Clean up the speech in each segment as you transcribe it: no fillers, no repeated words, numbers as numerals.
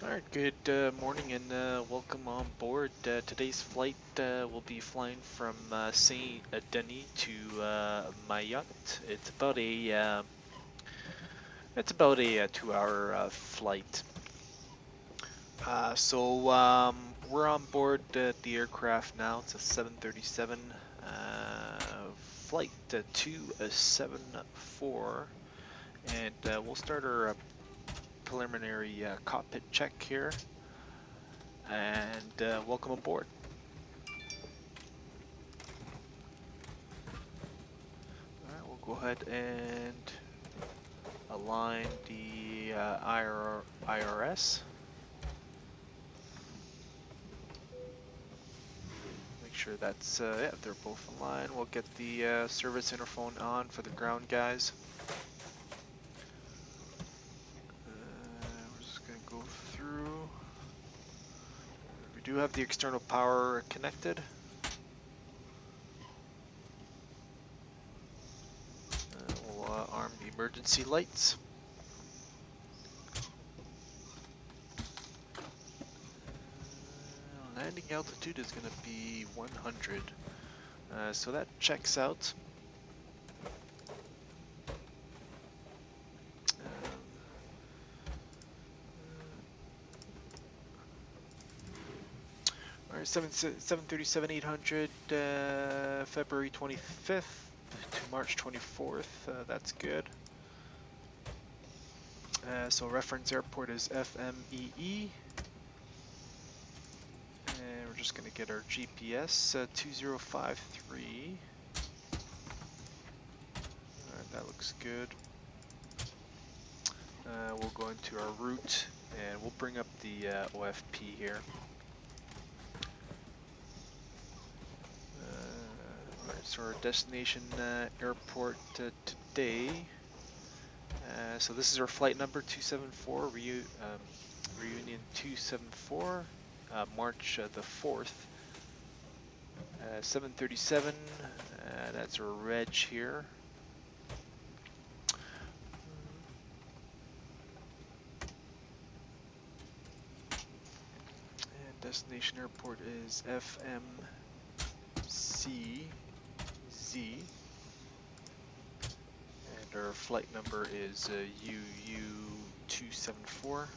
Alright, good morning and welcome on board. Today's flight will be flying from Saint Denis to Mayotte. It's about a 2-hour flight. We're on board the aircraft now. It's a 737 flight 274, and we'll start our preliminary cockpit check here. And welcome aboard. Alright, we'll go ahead and align the IRS. Make sure that's, yeah, they're both in line. We'll get the service interphone on for the ground guys. We're just going to go through. We do have the external power connected. We'll arm the emergency lights. Landing altitude is going to be 100. So that checks out. Alright, 737-800, February 25th to March 24th, that's good. So reference airport is FMEE. And we're just going to get our GPS, 2053. Alright, that looks good. We'll go into our route and we'll bring up the OFP here. Alright, so our destination airport today. So this is our flight number 274, Reunion 274, March the 4th. 737, that's our reg here. And destination airport is FMCZ. And our flight number is REU274.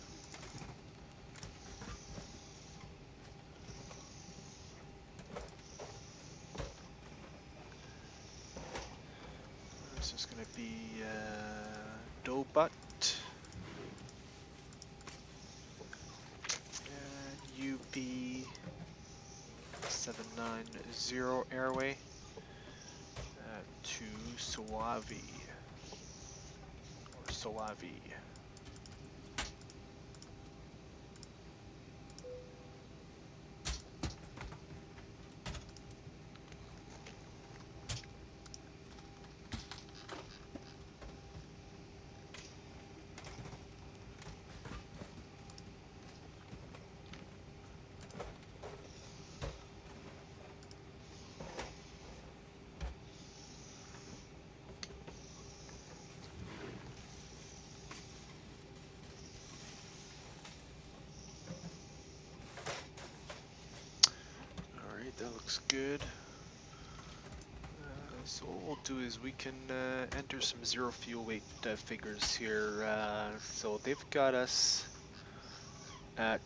This is going to be Dobut. UB790 airway to Soavi, or Soavi. That looks good. So what we'll do is we can enter some zero fuel weight figures here. So they've got us at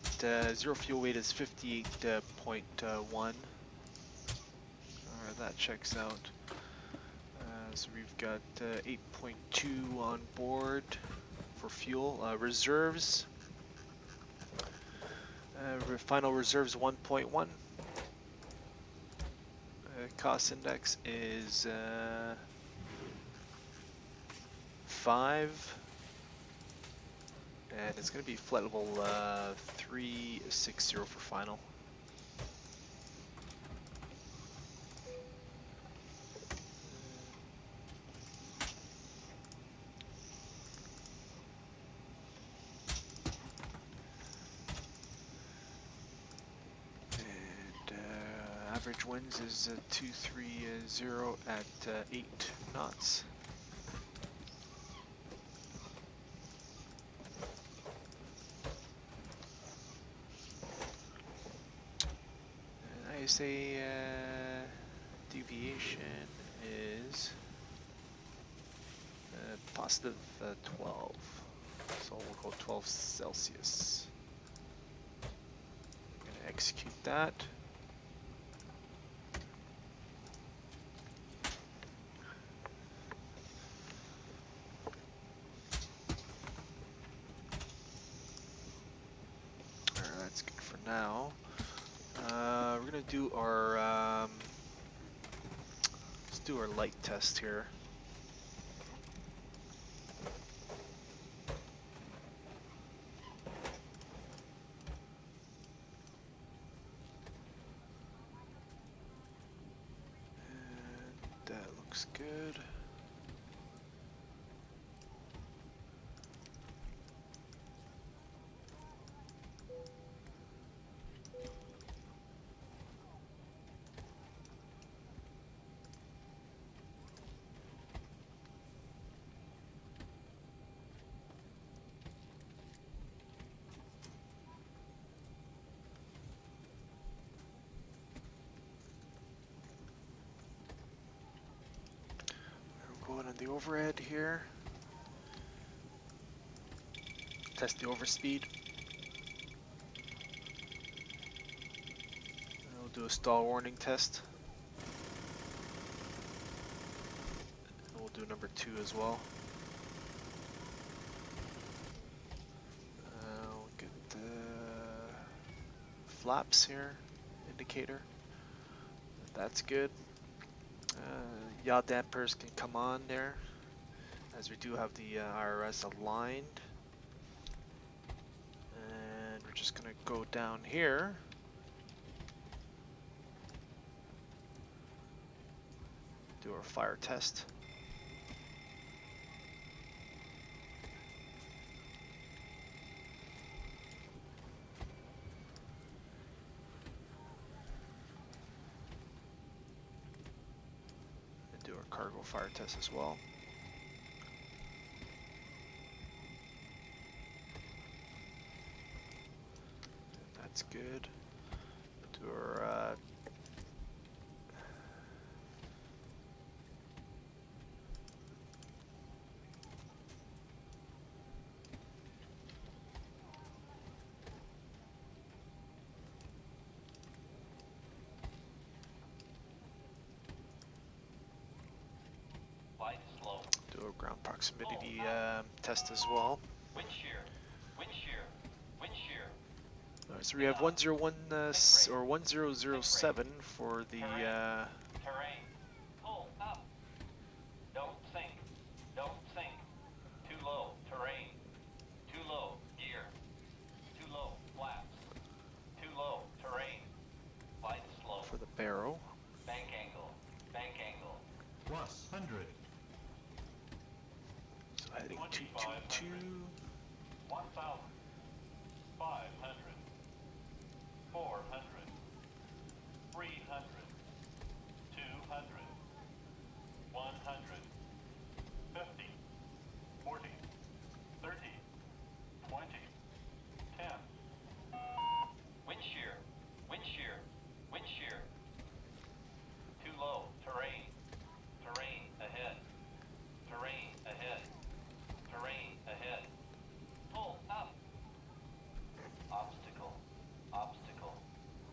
zero fuel weight is 58.1. That checks out. So we've got 8.2 on board for fuel. Reserves. Final reserves 1.1. Cost index is 5, and it's going to be flight level 360 for final. Average winds is 230 at 8 knots. I say deviation is positive 12. So we'll go 12 Celsius. I'm going to execute that. Alright, that's good for now. We're going to do our, let's do our light test here. That looks good. Going on the overhead here. Test the overspeed. We'll do a stall warning test. And we'll do number 2 as well. We'll get the flaps here, indicator. That's good. Yaw dampers can come on there, as we do have the IRS aligned. And we're just gonna go down here. Do our fire test. And do our cargo fire test as well. And that's good. Do our do a ground proximity test as well. Wind shear, wind shear, wind shear. Alright, so we have 101 or 1007 for the Terrain. Pull up. Don't sink. Don't sink. Too low. Terrain. Too low. Gear. Too low. Flaps. Too low. Terrain. Glide slow. for the barrow. Bank angle. Bank angle. Plus 100. So heading 222. 1,000. 500. 400. 300. 200. 100. 50. 40. 30. 20. 10. Wind shear. Wind shear. Wind shear. Too low. Terrain. Terrain ahead. Terrain ahead. Terrain ahead. Pull up. Obstacle. Obstacle.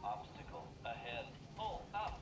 Obstacle ahead. Pull up.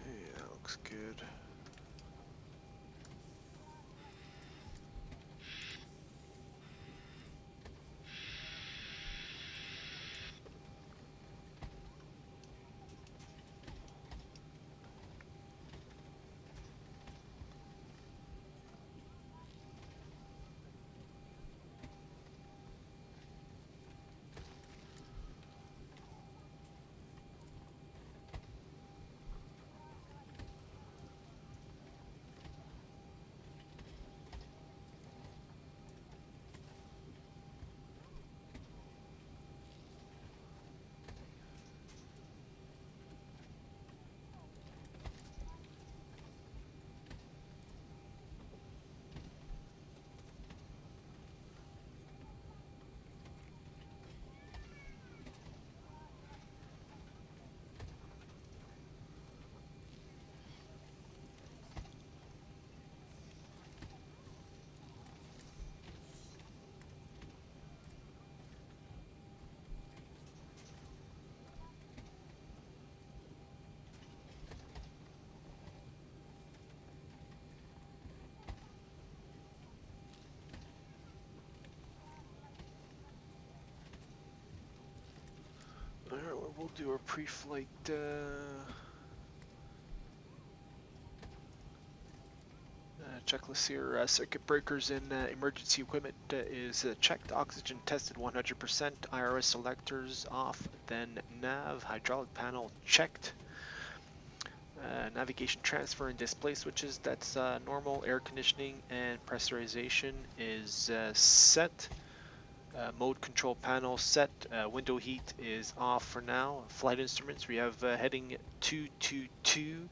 Hey, that looks good. Alright, we'll do our pre-flight checklist here. Circuit breakers and emergency equipment is checked. Oxygen tested 100%. IRS selectors off. Then nav. Hydraulic panel checked. Navigation transfer and display switches, that's normal. Air conditioning and pressurization is set. Mode control panel set. Window heat is off for now. Flight instruments, we have heading 222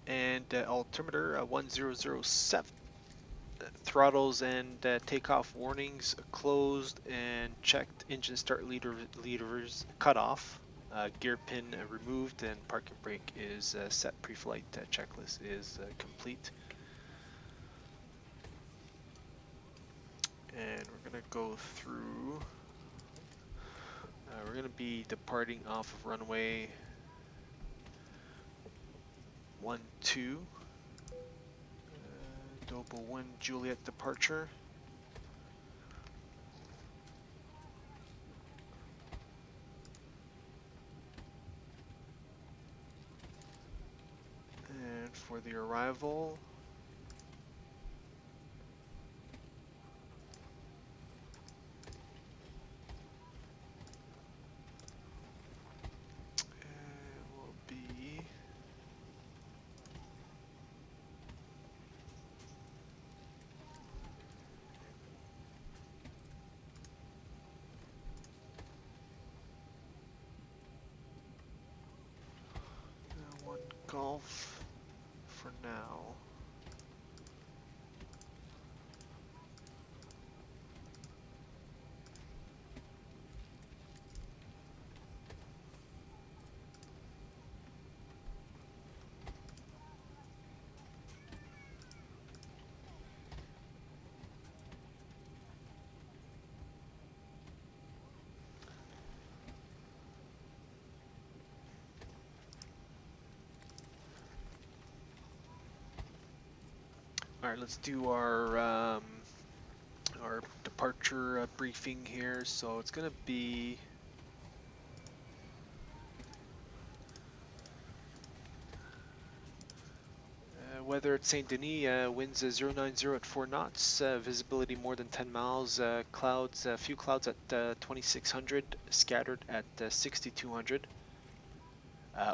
and altimeter 1007. Throttles and takeoff warnings closed and checked. Engine start levers cut off. Gear pin removed, and parking brake is set. Pre-flight checklist is complete. And we're going to go through. We're going to be departing off of runway 12. Dobo 1 Juliet departure. And for the arrival, will be one Golf for now. All right, let's do our departure briefing here. So it's going to be weather at Saint Denis, winds 090 at 4 knots, visibility more than 10 miles, clouds, few clouds at 2600, scattered at 6200,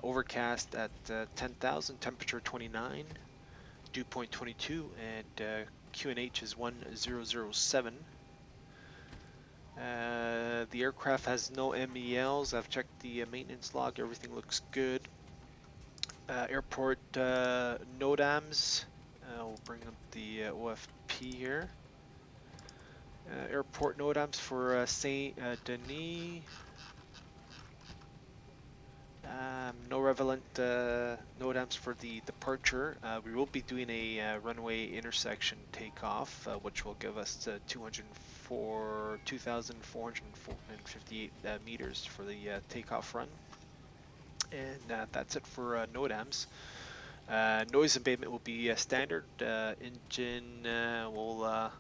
overcast at 10,000, temperature 29, dew point 22, and QNH is 1007. The aircraft has no MELs. I've checked the maintenance log, everything looks good. Airport NODAMs, we'll bring up the OFP here. Airport NODAMs for Saint Denis. No relevant NODAMs for the departure. We will be doing a runway intersection takeoff, which will give us 2,458 meters for the takeoff run. And that's it for NODAMs. Noise abatement will be standard. Engine will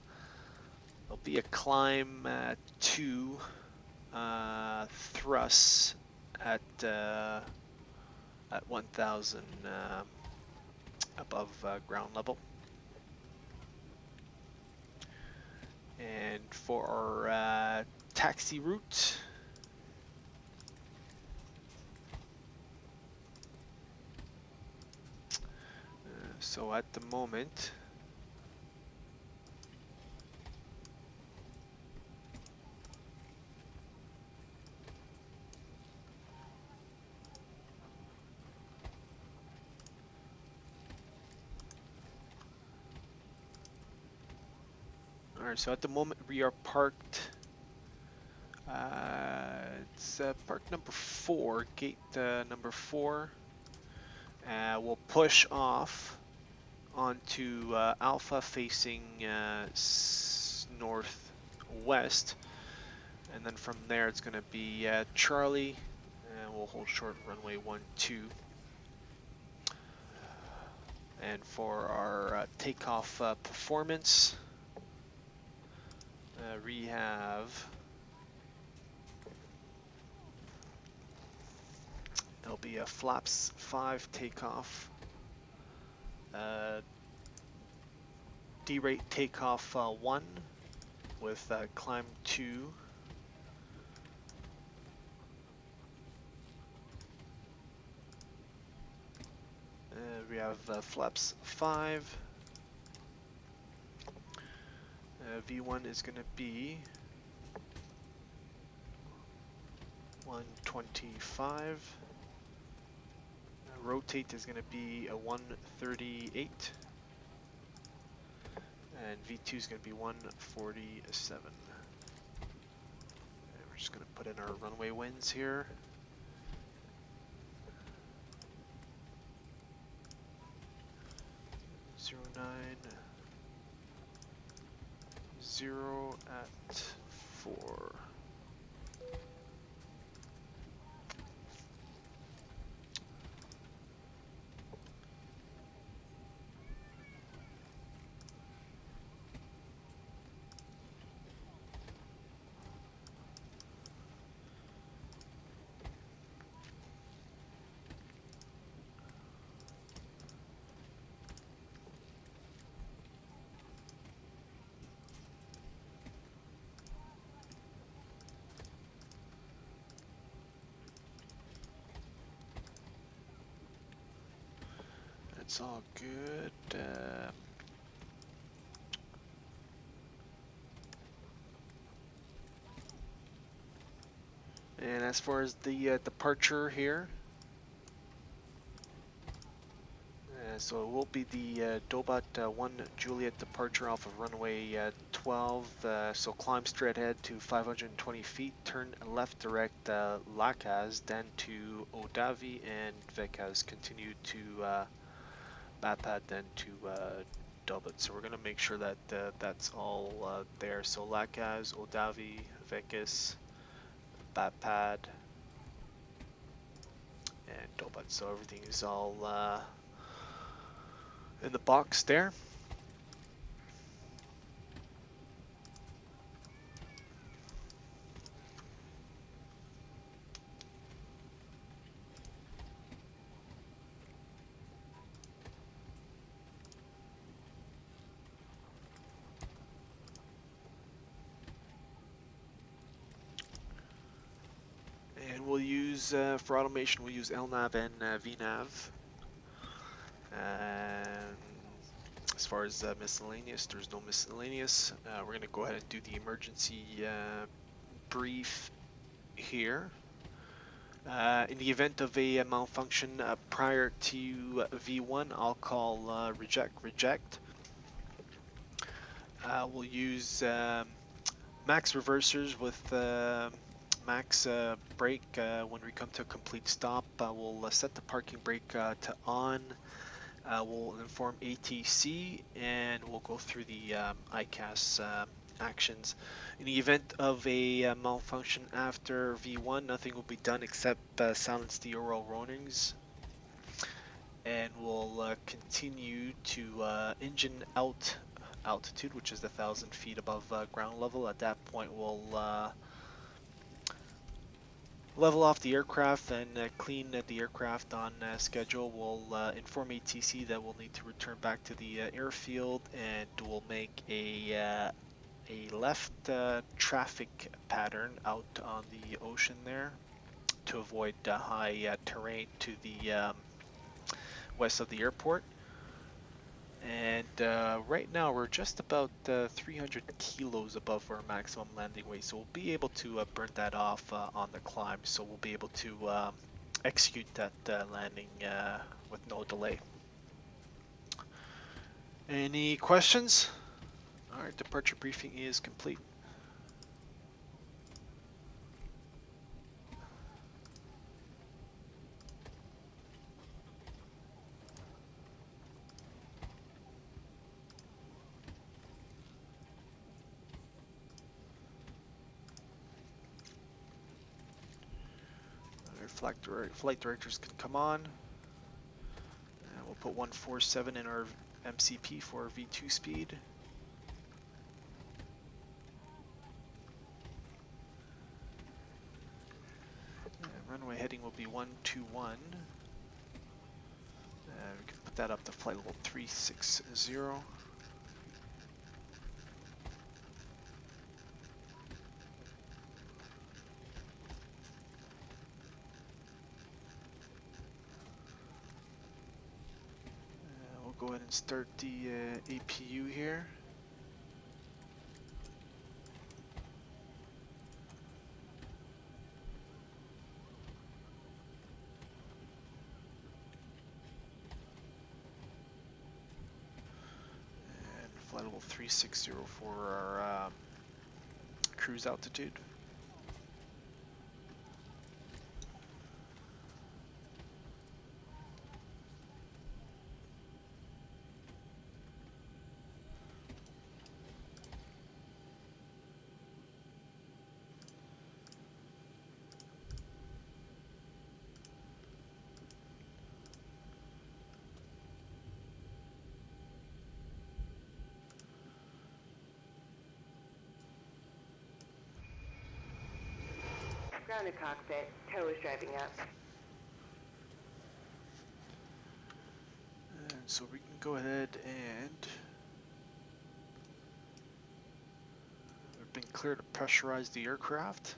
be a climb 2 thrusts at 1,000 above ground level. And for our taxi route, so at the moment, we are parked. It's park number 4, gate number 4. We'll push off onto Alpha facing northwest, and then from there it's going to be Charlie, and we'll hold short runway 12. And for our takeoff performance, we have It'll be a flaps 5 takeoff, D-rate takeoff 1 with climb 2. We have flaps 5. V1 is going to be 125. Rotate is going to be a 138. And V2 is going to be 147. And we're just going to put in our runway winds here. Zero 0 at 4. It's all good. And as far as the departure here, so it will be the Dobot 1 Juliet departure off of runway 12. So climb straight ahead to 520 feet, turn left direct Lacaz, then to Odavi, and Vekaz continue to Bapad, then to Dobot. So we're going to make sure that that's all there. So Lacaz, Odavi, Vekaz, Bapad, and Dobot. So everything is all in the box there. And we'll use, for automation, we'll use LNAV and VNAV. And as far as miscellaneous, there's no miscellaneous. We're going to go ahead and do the emergency brief here. In the event of a malfunction prior to V1, I'll call reject. We'll use max reversers with max brake when we come to a complete stop. We'll set the parking brake to on. We'll inform ATC, and we'll go through the ICAS actions. In the event of a malfunction after V1, nothing will be done except silence the oral warnings. And we'll continue to engine out altitude, which is 1,000 feet above ground level. At that point, we'll level off the aircraft and clean the aircraft on schedule. We'll inform ATC that we'll need to return back to the airfield, and we'll make a left traffic pattern out on the ocean there to avoid high terrain to the west of the airport. And right now we're just about 300 kilos above our maximum landing weight, so we'll be able to burn that off on the climb, so we'll be able to execute that landing with no delay. Any questions? Alright, departure briefing is complete. Flight directors can come on. And we'll put 147 in our MCP for V2 speed. And run runway heading will be 121. We can put that up to flight level 360. We'll go ahead and start the APU here. Flight level 360 for our cruise altitude. Ground to cockpit. Tow is driving up. And so we can go ahead and we've been cleared to pressurize the aircraft.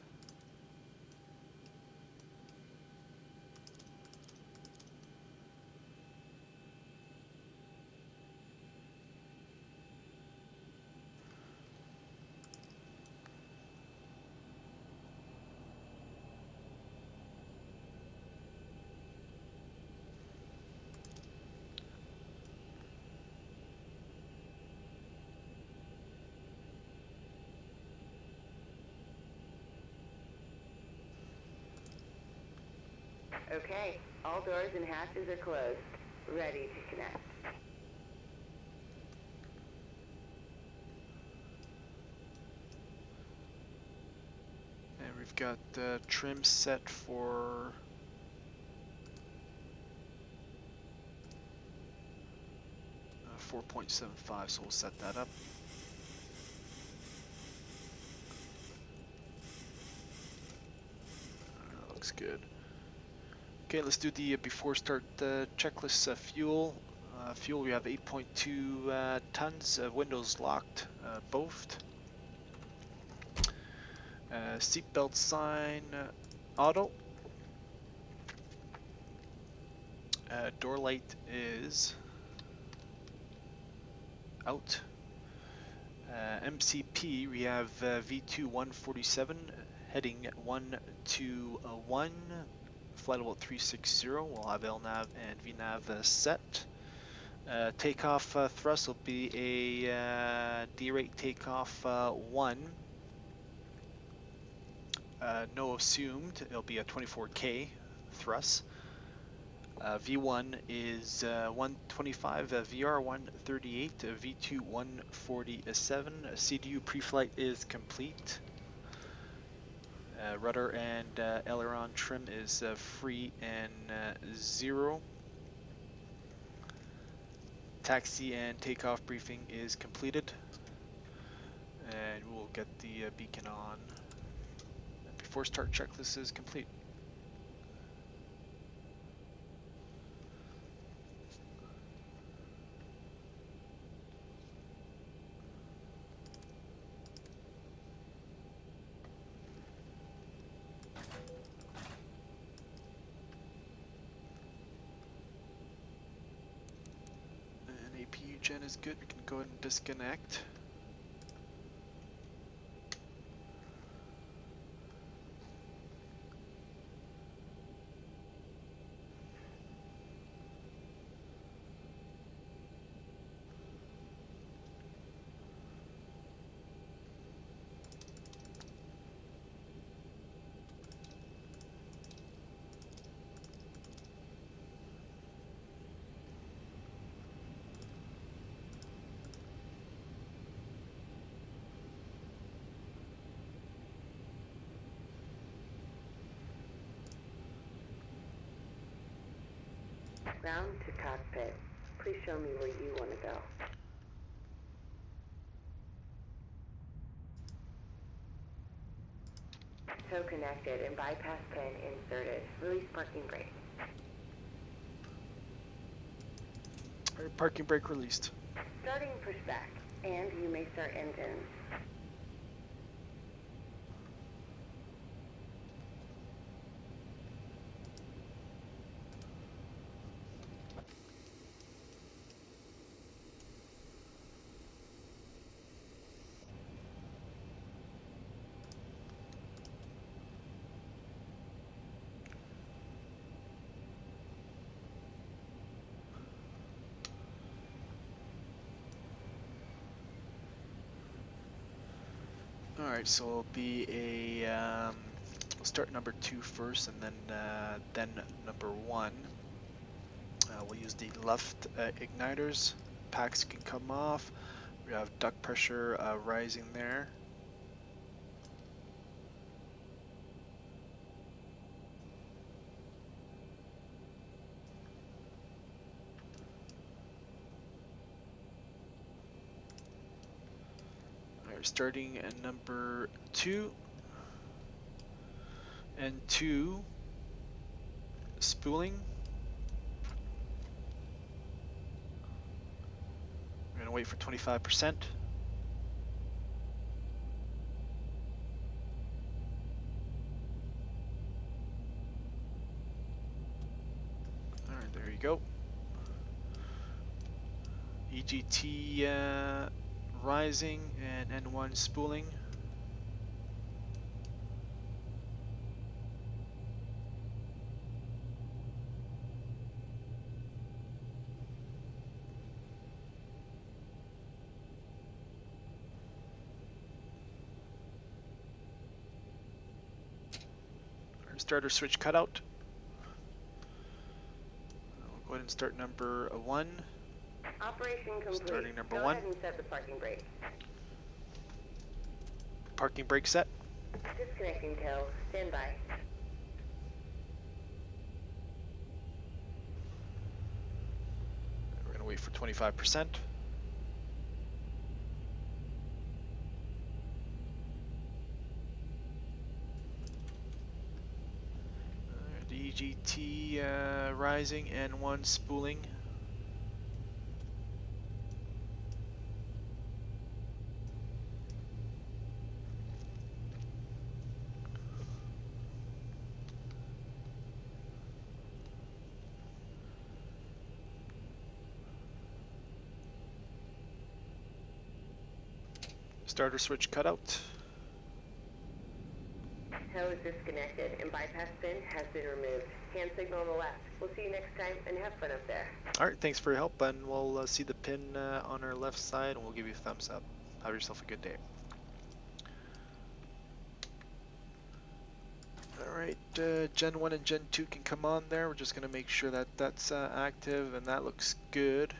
Okay, all doors and hatches are closed. Ready to connect. And we've got trim set for 4.75, so we'll set that up. That looks good. Okay, let's do the before start checklist. Fuel. Fuel, we have 8.2 tons. Windows locked, both. Seatbelt sign, auto. Door light is out. MCP, we have V2-147 heading 121. Flight level 360. We'll have LNAV and VNAV set. Takeoff thrust will be a D-rate takeoff 1. No assumed, it'll be a 24K thrust. V1 is 125, VR 138, V2 147. CDU pre-flight is complete. Rudder and aileron trim is free and 0. Taxi and takeoff briefing is completed. And we'll get the beacon on. Before start checklist is complete. APU gen is good, we can go ahead and disconnect. Ground to cockpit. Please show me where you want to go. Tow connected and bypass pin inserted. Release parking brake. Alright, parking brake released. Starting push back, and you may start engines. Alright, so it'll be a we'll start number 2 first, and then number 1. We'll use the left igniters. Packs can come off. We have duct pressure rising there. Alright, starting at number 2 and 2 spooling. We're going to wait for 25%. Alright, there you go. EGT rising and N1 spooling. Our starter switch cutout. We'll go ahead and start number 1. Operation complete. Starting number Go 1. ahead and set the parking brake. Parking brake set. Disconnecting tow. Stand by. We're going to wait for 25%. The EGT rising and 1 spooling. Starter switch cutout. Tow is disconnected and bypass pin has been removed. Hand signal on the left. We'll see you next time and have fun up there. Alright, thanks for your help, and we'll see the pin on our left side, and we'll give you a thumbs up. Have yourself a good day. Alright, Gen 1 and Gen 2 can come on there. We're just going to make sure that that's active, and that looks good.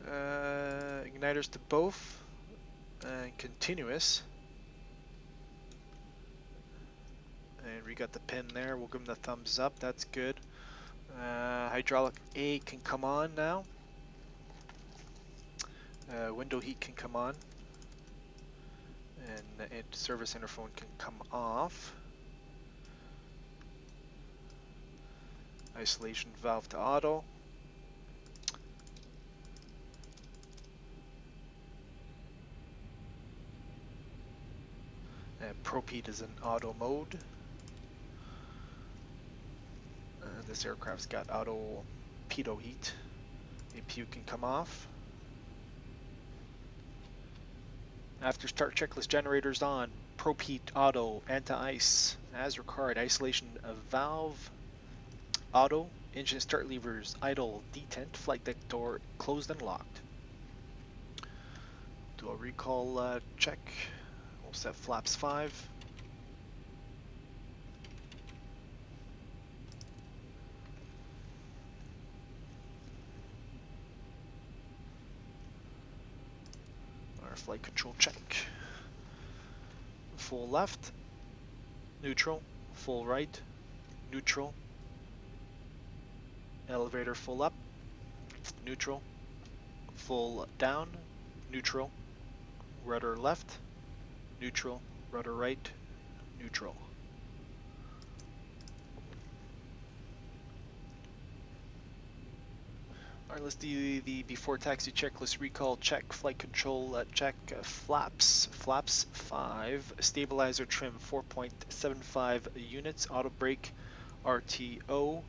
Igniters to both, and continuous. And we got the pin there. We'll give them the thumbs up. That's good. Hydraulic A can come on now. Window heat can come on. And service interphone can come off. Isolation valve to auto. And probe heat is in auto mode. This aircraft's got auto pitot heat. APU can come off. After start checklist generators on. Probe heat auto anti-ice as required. Isolation of valve auto. Engine start levers idle detent. Flight deck door closed and locked. Do a recall check. We'll set flaps 5. Our flight control check. Full left, neutral, full right, neutral, elevator full up, neutral, full down, neutral, rudder left, neutral, rudder right, neutral. Alright, let's do the before taxi checklist. Recall check, flight control check, flaps 5, stabilizer trim 4.75 units, auto brake RTO,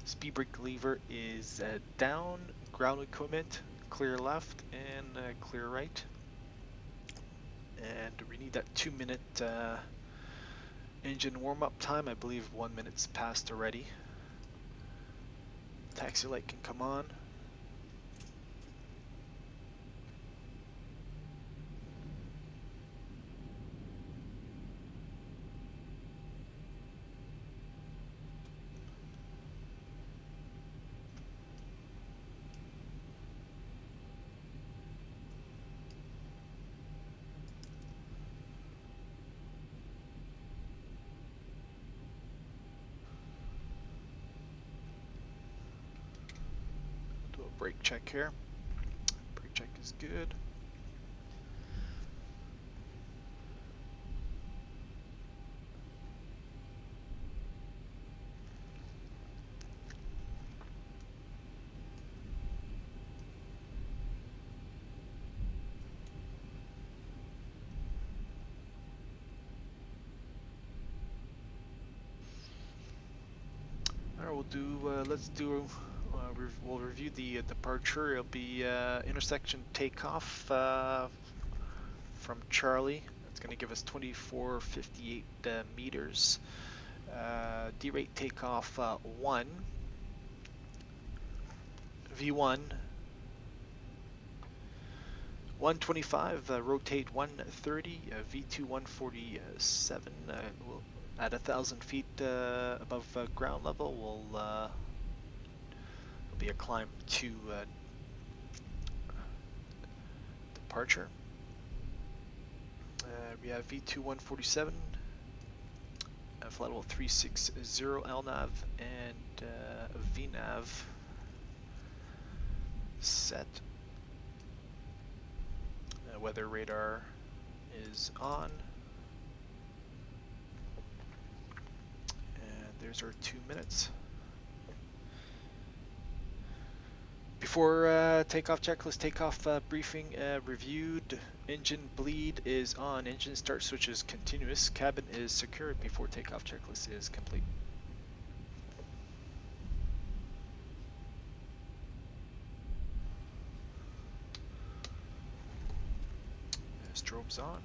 speed brake lever is down, ground equipment clear left and clear right. And we need that 2-minute engine warm-up time. I believe 1 minute's passed already. Taxi light can come on. Do a brake check here. Brake check is good. Alright, we'll review the departure. It'll be intersection takeoff from Charlie. It's going to give us 2458 meters. D-rate takeoff 1, V1 125, rotate 130, V2 147. At 1,000 feet above ground level, it'll be a climb to departure. We have V2 147, flight level 360 LNAV, and VNAV set. Weather radar is on. And there's our 2 minutes. Before takeoff checklist, takeoff briefing reviewed. Engine bleed is on. Engine start switch is continuous. Cabin is secured before takeoff checklist is complete. Strobes on.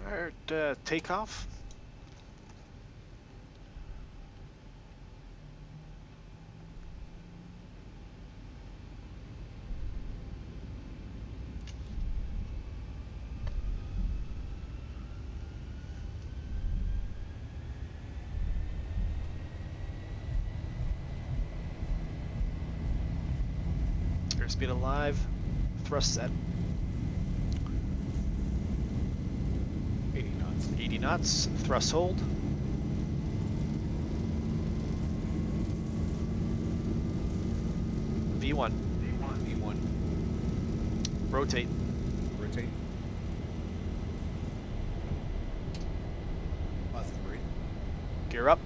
Alright, takeoff. Airspeed alive. Thrust set. 80 knots. 80 knots. Thrust hold. V1. V1. Rotate. Rotate. Positive brake. Gear up.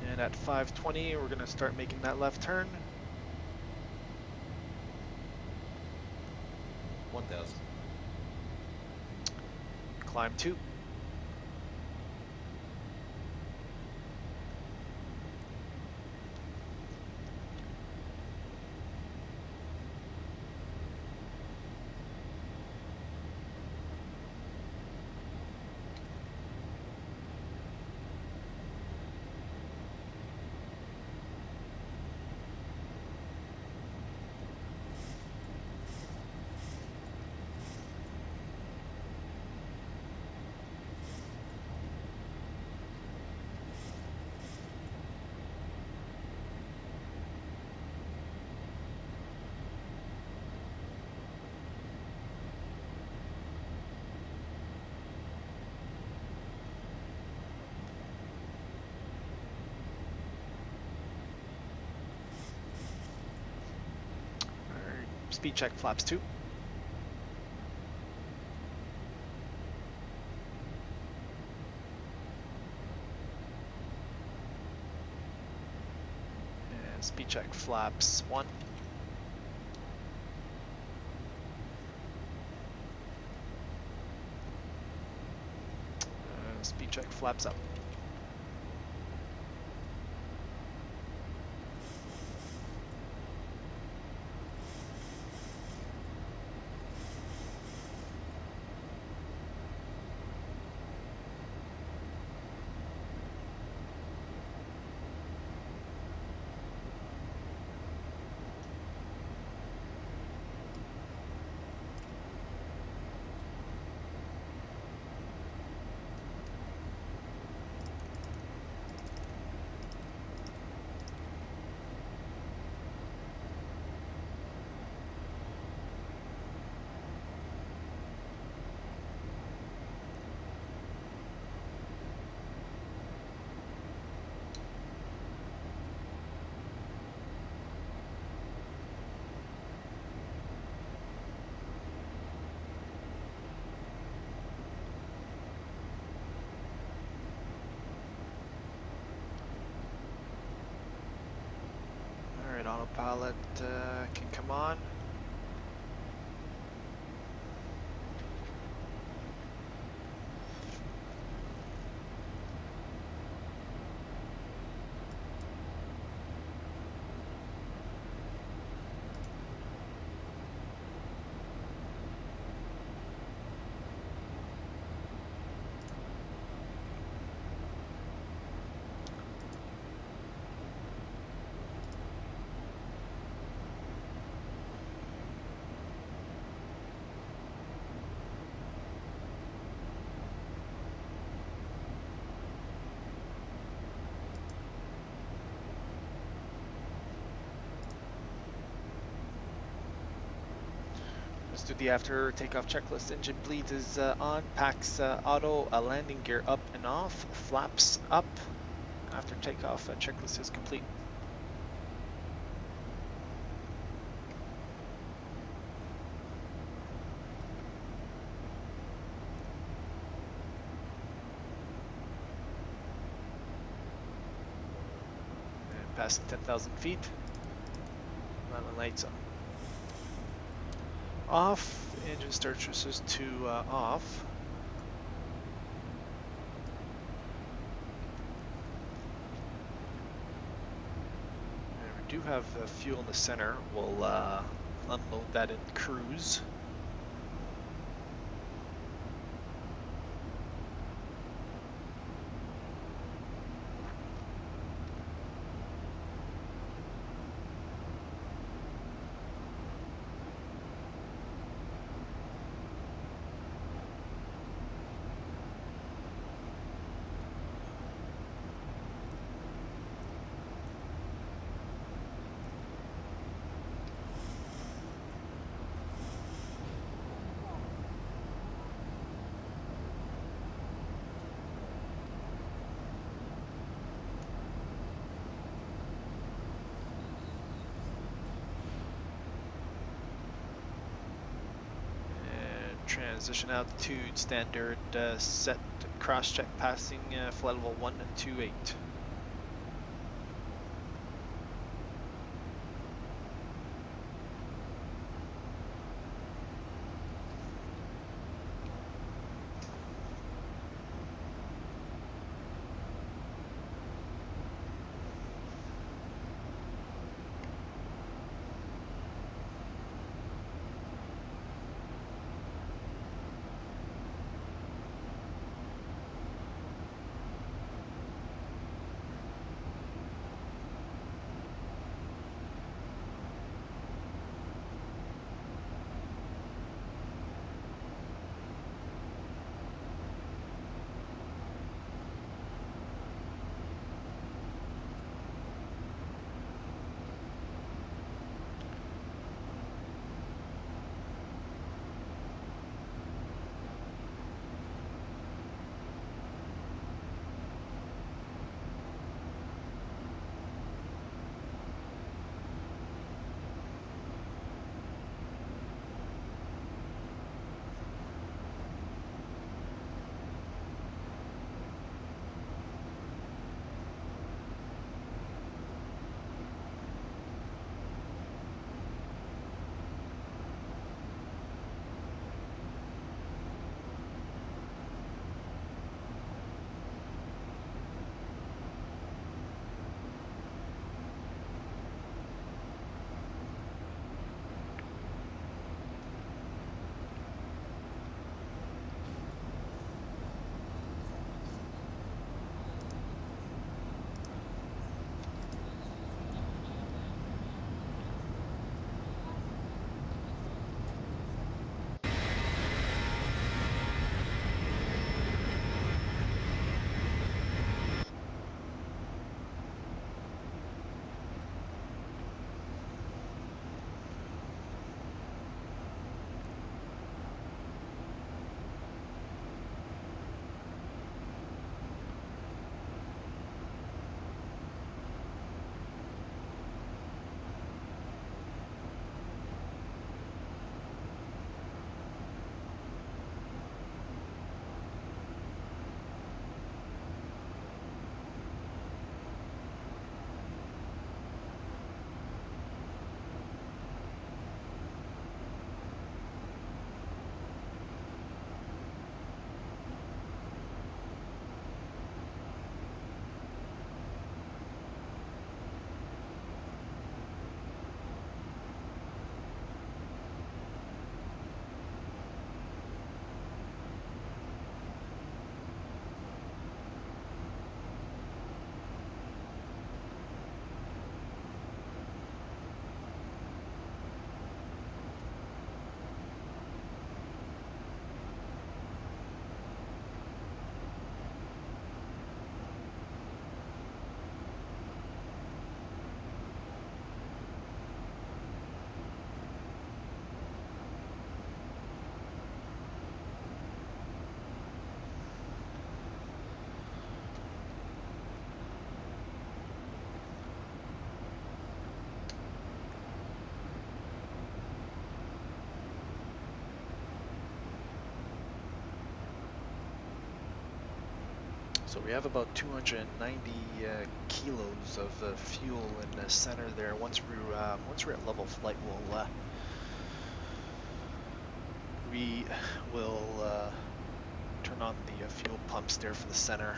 And at 520, we're going to start making that left turn. 1,000. Climb 2. Speed check flaps 2. And speed check flaps 1. Speed check flaps up. Alright, autopilot can come on. Let's do the after takeoff checklist. Engine bleed is on, packs auto, landing gear up and off, flaps up. After takeoff, checklist is complete. And passing 10,000 feet. Landing lights on. Off, engine start switches to off. And we do have fuel in the center. We'll unload that in cruise. Transition altitude standard set cross check passing flight level 128. So we have about 290 kilos of fuel in the center there. Once we're at level flight, we will turn on the fuel pumps there for the center.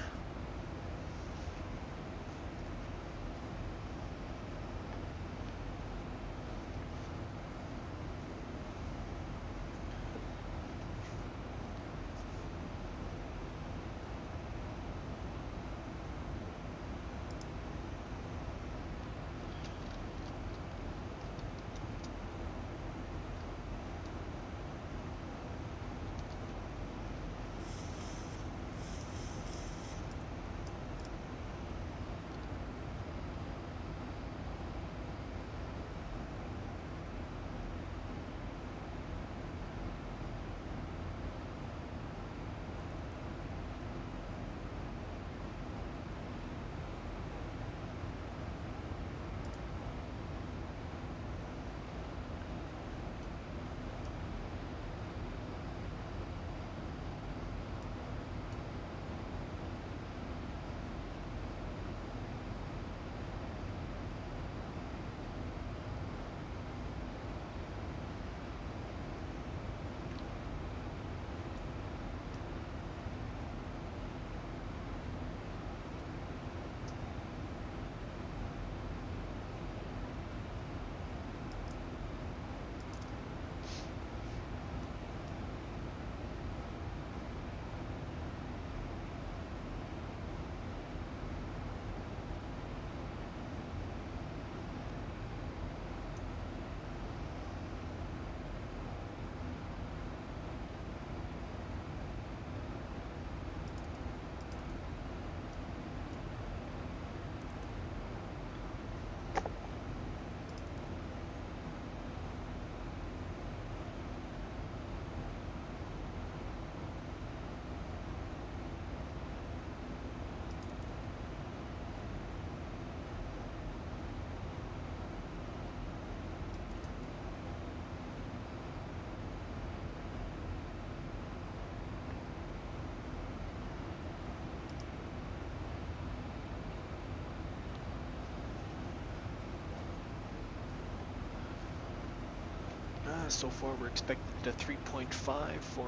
So far we're expected a 3.5 for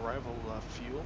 arrival fuel.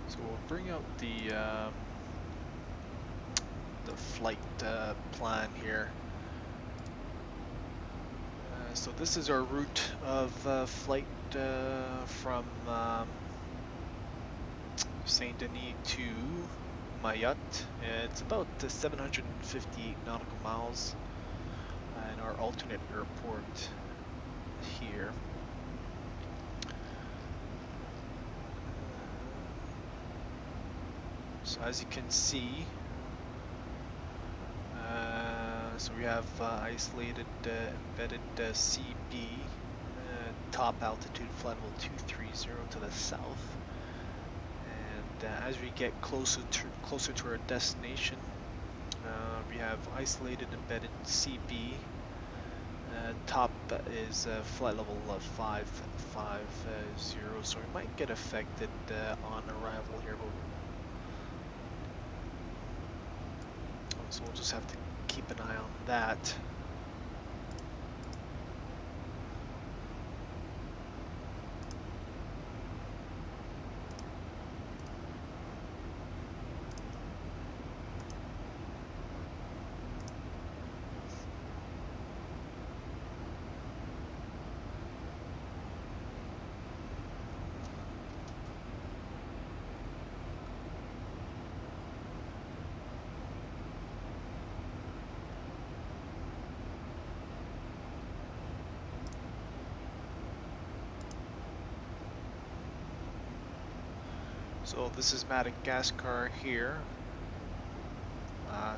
So we'll bring out the flight plan here. So this is our route of flight from Saint Denis to Mayotte. It's about 758 nautical miles, and our alternate airport here. So as you can see, so we have isolated embedded CB top altitude flight level 230 to the south. And as we get closer to our destination, we have isolated embedded CB. Top is flight level 550, so we might get affected on arrival here, but so we'll just have to keep an eye on that. So this is Madagascar here.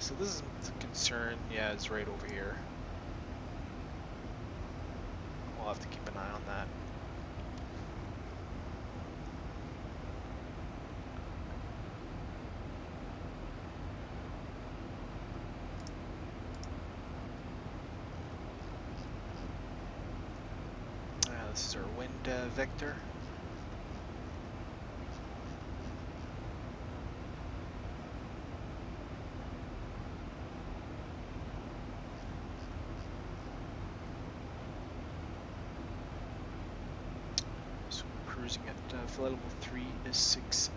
So this is the concern. Yeah, it's right over here. We'll have to keep an eye on that. This is our wind vector. Cruising at flight level 360.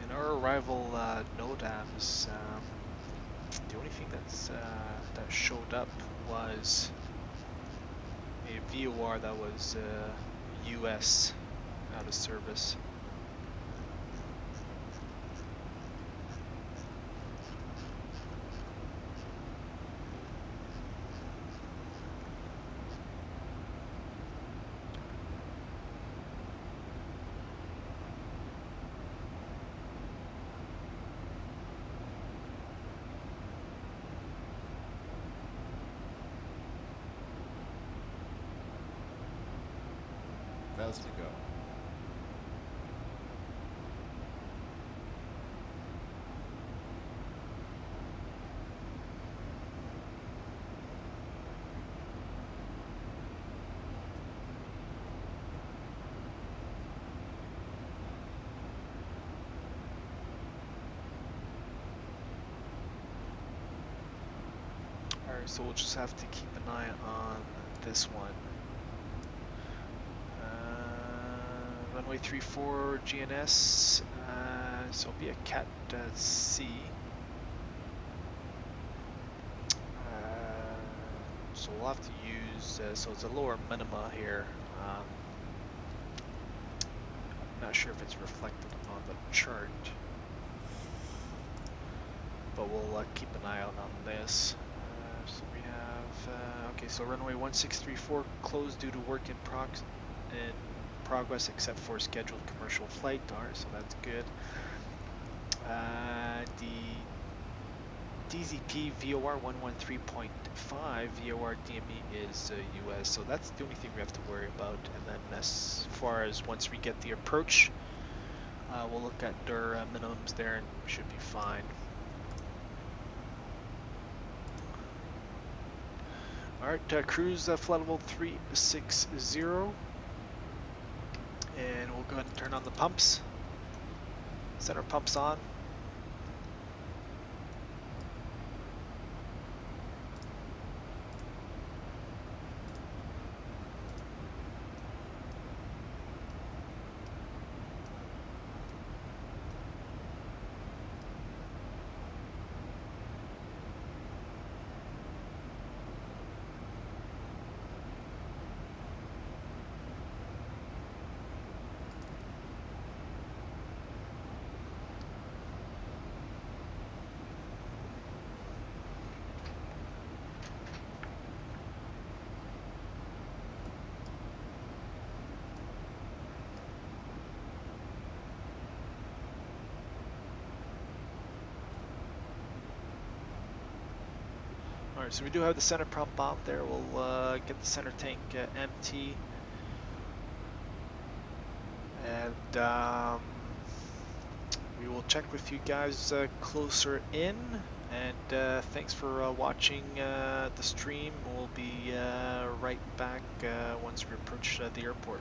And our arrival NOTAM is the only thing that showed up was a VOR that was US out of service. Thousand to go. Alright, so we'll just have to keep an eye on this one. Runway 34 GNS, so it'll be a Cat C. So we'll have to use, so it's a lower minima here. I'm not sure if it's reflected on the chart, but we'll keep an eye out on this. So we have, okay, so runway 1634 closed due to work in progress except for scheduled commercial flight. Alright, so that's good. The DZP VOR 113.5 VOR DME is US, so that's the only thing we have to worry about. And then as far as once we get the approach, we'll look at their minimums there and we should be fine. Alright, cruise flight level 360. And we'll go ahead and turn on the pumps. Set our pumps on. Alright, so we do have the center prop off there. We'll get the center tank empty. And we will check with you guys closer in. And thanks for watching the stream. We'll be right back once we approach the airport.